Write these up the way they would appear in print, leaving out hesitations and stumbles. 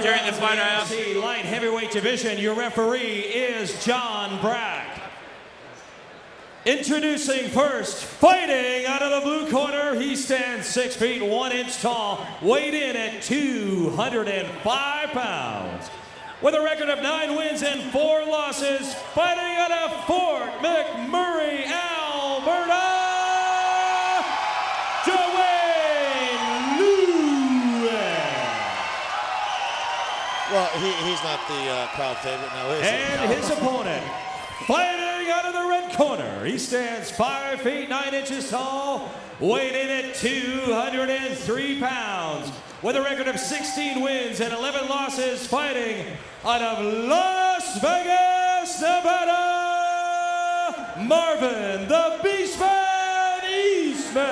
during the fight. MFC light heavyweight division, your referee is John Brack. Introducing first, fighting out of the blue corner, he stands 6 feet 1 inch tall, weighed in at 205 pounds. With a record of 9 wins and 4 losses, fighting out of Fort McMurray, Alberta, Dwayne Lewis. Well, he's not the crowd favorite now, is he? And his opponent, fighting out of the red corner, he stands 5 feet 9 inches tall, weighed in at 203 pounds. With a record of 16 wins and 11 losses, fighting out of Las Vegas, Nevada, Marvin the Beastman Eastman.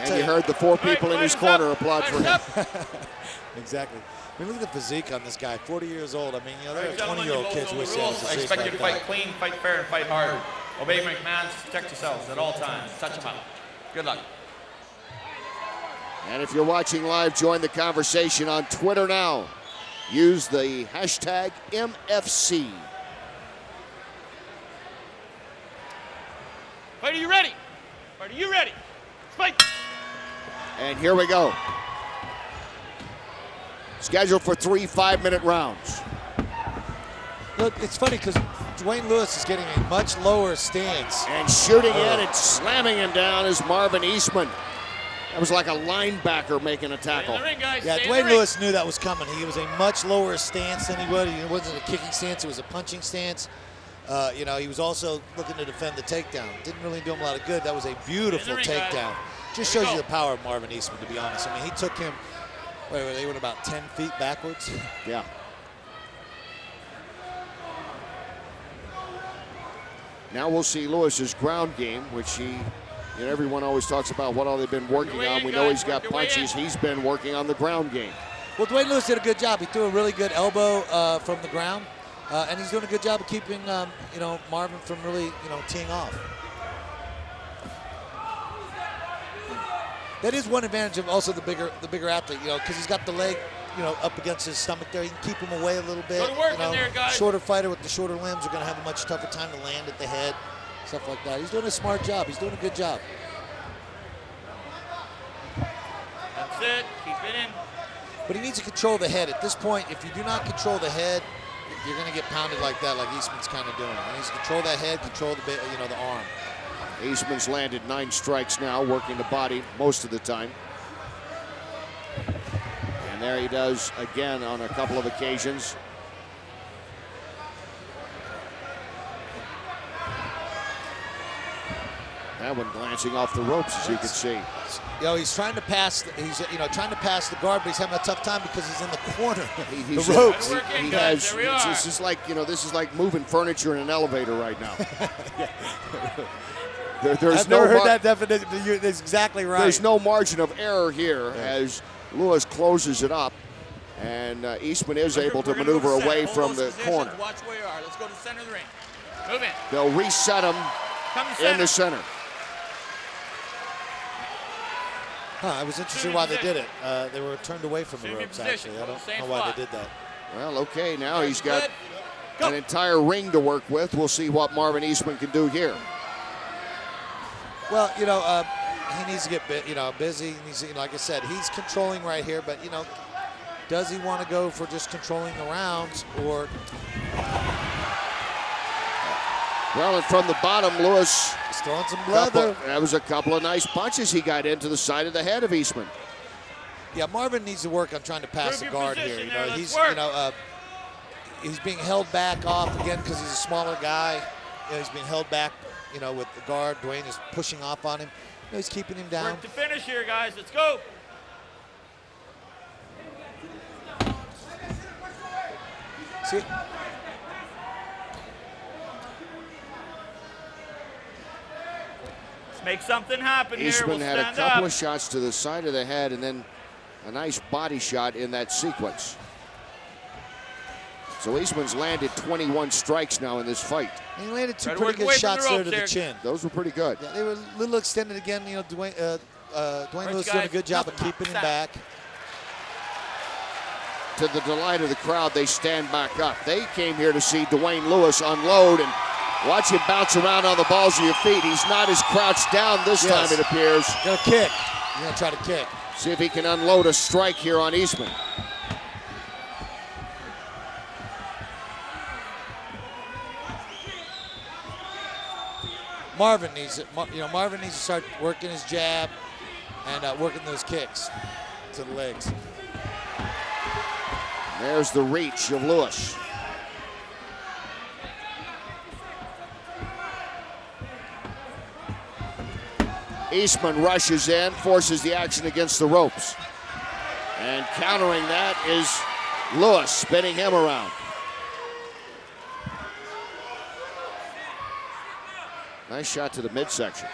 And you heard the 4 people in his corner applaud for him. Exactly. I mean, look at the physique on this guy, 40 years old. I mean, you know, there are 20-year-old kids who wish they had a I physique expect like you to that. fight clean, fight fair, and fight hard. Obey my commands, protect yourselves at all times. Touch them out. Good luck. And if you're watching live, join the conversation on Twitter now. Use the hashtag MFC. Fight, are you ready? Fight, are you ready? Fight! And here we go. Scheduled for 3 5-minute rounds. Look, it's funny because Dwayne Lewis is getting a much lower stance. And shooting in and slamming him down is Marvin Eastman. That was like a linebacker making a tackle. Yeah, Dwayne Lewis knew that was coming. He was a much lower stance than he would. It wasn't a kicking stance, it was a punching stance. You know, he was also looking to defend the takedown. Didn't really do him a lot of good. That was a beautiful takedown. Just shows you the power of Marvin Eastman, to be honest. I mean, he took him, they went about 10 feet backwards. Yeah. Now we'll see Lewis's ground game, which everyone always talks about what all they've been working on. We know he's got punches. He's been working on the ground game. Well, Dwayne Lewis did a good job. He threw a really good elbow from the ground, and he's doing a good job of keeping, Marvin from really, teeing off. That is one advantage of also the bigger athlete, because he's got the leg, up against his stomach there. You can keep him away a little bit. Go to work in there, guys. Shorter fighter with the shorter limbs are going to have a much tougher time to land at the head, stuff like that. He's doing a smart job. He's doing a good job. That's it. Keep it in. But he needs to control the head. At this point, if you do not control the head, you're going to get pounded like that, like Eastman's kind of doing. He needs to control that head, control the arm. Eastman's landed 9 strikes now, working the body most of the time. And there he does again on a couple of occasions. That one glancing off the ropes, as you can see. He's trying to pass. He's trying to pass the guard, but he's having a tough time because he's in the corner. He's the ropes. He has. This is like this is like moving furniture in an elevator right now. I've never heard that definition. That's exactly right. There's no margin of error here as Lewis closes it up, and Eastman is able to maneuver away from the corner. Watch where you are. Let's go to the center of the ring. Move in. They'll reset him in the center. I was interested why they did it. They were turned away from the ropes, actually. I don't know why they did that. Well, okay, now he's got an entire ring to work with. We'll see what Marvin Eastman can do here. Well, he needs to get busy. He needs to, like I said, he's controlling right here, but does he want to go for just controlling the rounds or? Well, and from the bottom, Lewis he's throwing some leather. That was a couple of nice punches he got into the side of the head of Eastman. Yeah, Marvin needs to work on trying to pass the guard here. He's being held back off again because he's a smaller guy. He's being held back. With the guard, Dwayne is pushing off on him. He's keeping him down. Work to finish here, guys. Let's go. See? Let's make something happen here. Eastman We'll had a stand couple up. of shots to the side of the head and then a nice body shot in that sequence. So Eastman's landed 21 strikes now in this fight. He landed 2 pretty good shots there to the chin. Those were pretty good. Yeah, they were a little extended again. Dwayne Lewis doing a good job of keeping him back. to the delight of the crowd, they stand back up. They came here to see Dwayne Lewis unload and watch him bounce around on the balls of your feet. He's not as crouched down this time, it appears. Gonna kick. He's gonna try to kick. See if he can unload a strike here on Eastman. Marvin needs it. Marvin needs to start working his jab and working those kicks to the legs. There's the reach of Lewis. Eastman rushes in, forces the action against the ropes. And countering that is Lewis, spinning him around. Nice shot to the midsection.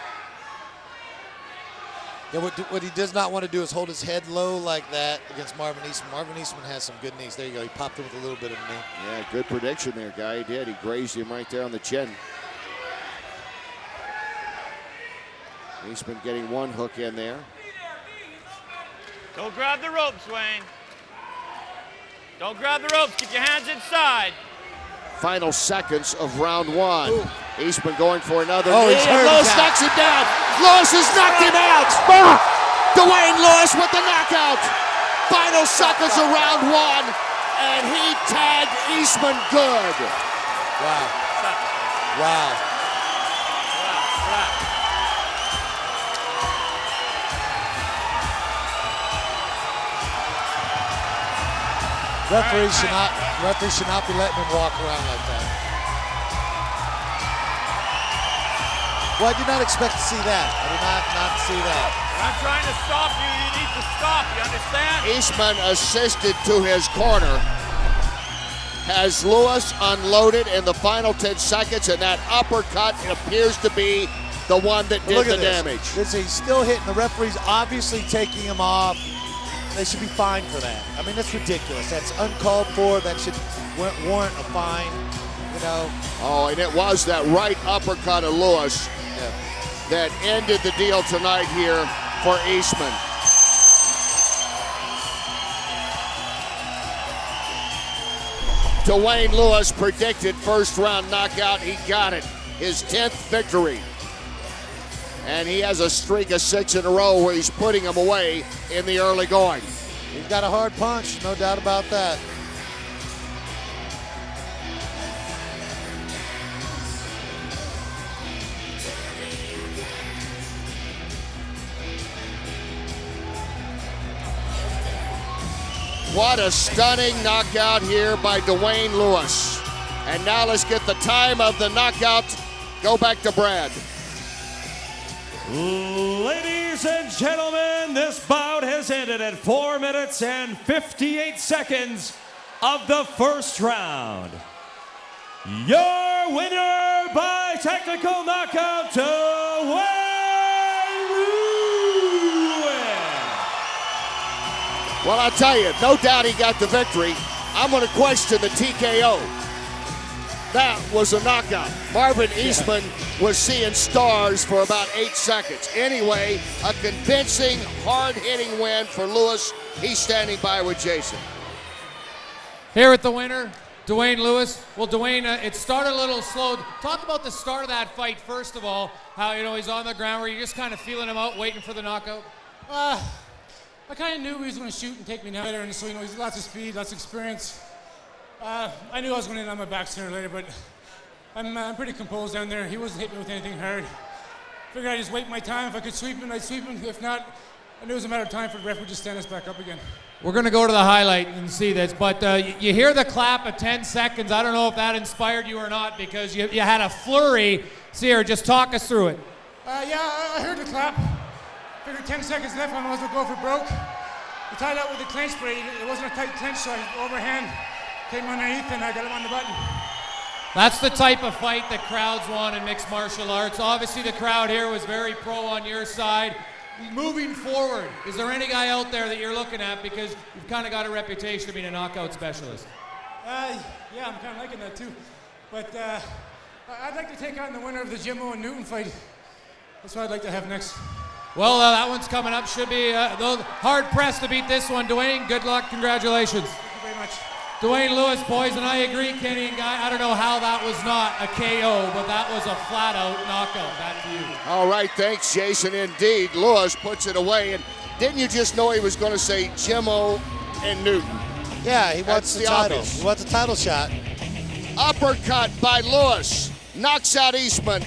Yeah, what he does not want to do is hold his head low like that against Marvin Eastman. Marvin Eastman has some good knees. There you go. He popped him with a little bit of a knee. Yeah, good prediction there, guy. He did. He grazed him right there on the chin. Eastman getting one hook in there. Don't grab the ropes, Dwayne. Don't grab the ropes. Keep your hands inside. Final seconds of round one. Ooh. Eastman going for another Oh, knee. he's And hurt. Lewis He's out. knocks him down. Lewis has knocked him out. Dwayne Lewis with the knockout. Final seconds of round one. And he tagged Eastman good. Wow. Wow. Referees should not be letting him walk around like that. Well, I did not expect to see that. I did not see that. I'm trying to stop you. You need to stop. You understand? Eastman assisted to his corner. Has Lewis unloaded in the final 10 seconds, and that uppercut appears to be the one that did the damage. He's still hitting. The referee's obviously taking him off. They should be fined for that. I mean, that's ridiculous. That's uncalled for. That should warrant a fine, you know. Oh, and it was that right uppercut of Lewis that ended the deal tonight here for Eastman. Dwayne Lewis predicted first round knockout. He got it. His 10th victory. And he has a streak of 6 in a row where he's putting them away in the early going. He's got a hard punch, no doubt about that. What a stunning knockout here by Dwayne Lewis. And now let's get the time of the knockout. Go back to Brad. Ladies and gentlemen, this bout has ended at 4 minutes and 58 seconds of the first round. Your winner by technical knockout, Dwayne Lewis. Well, I'll tell you, no doubt he got the victory. I'm going to question the TKO. That was a knockout. Marvin Eastman was seeing stars for about 8 seconds. Anyway, a convincing, hard-hitting win for Lewis. He's standing by with Jason. Here with the winner, Dwayne Lewis. Well, Dwayne, it started a little slow. Talk about the start of that fight, first of all. How, he's on the ground. Were you just kind of feeling him out, waiting for the knockout? I kind of knew he was going to shoot and take me down later, and so, he's lots of speed, lots of experience. I knew I was going to end on my back sooner or later, but I'm pretty composed down there. He wasn't hitting me with anything hard. Figured I'd just wait my time. If I could sweep him, I'd sweep him. If not, I knew it was a matter of time for the referee to stand us back up again. We're going to go to the highlight and see this, but you hear the clap of 10 seconds. I don't know if that inspired you or not, because you had a flurry. Seer, just talk us through it. Yeah, I heard the clap. Figured 10 seconds left, I might as well go for broke. We tied out with the clinch, but it wasn't a tight clinch, so I overhand came underneath and I got him on the button. That's the type of fight that crowds want in mixed martial arts. Obviously, the crowd here was very pro on your side. Moving forward, is there any guy out there that you're looking at, because you've kind of got a reputation of being a knockout specialist? Yeah, I'm kind of liking that too. But I'd like to take on the winner of the Jimmo and Newton fight. That's what I'd like to have next. Well, that one's coming up. Should be hard pressed to beat this one. Dwayne, good luck. Congratulations. Thank you very much. much. Dwayne Lewis, boys, and I agree, Kenny and Guy. I don't know how that was not a KO, but that was a flat-out knockout. Back to you. All right, thanks, Jason. Indeed, Lewis puts it away. And didn't you just know he was going to say Jimmo and Newton? Yeah, he wants That's the the title. obvious. He wants a title shot. Uppercut by Lewis. Knocks out Eastman.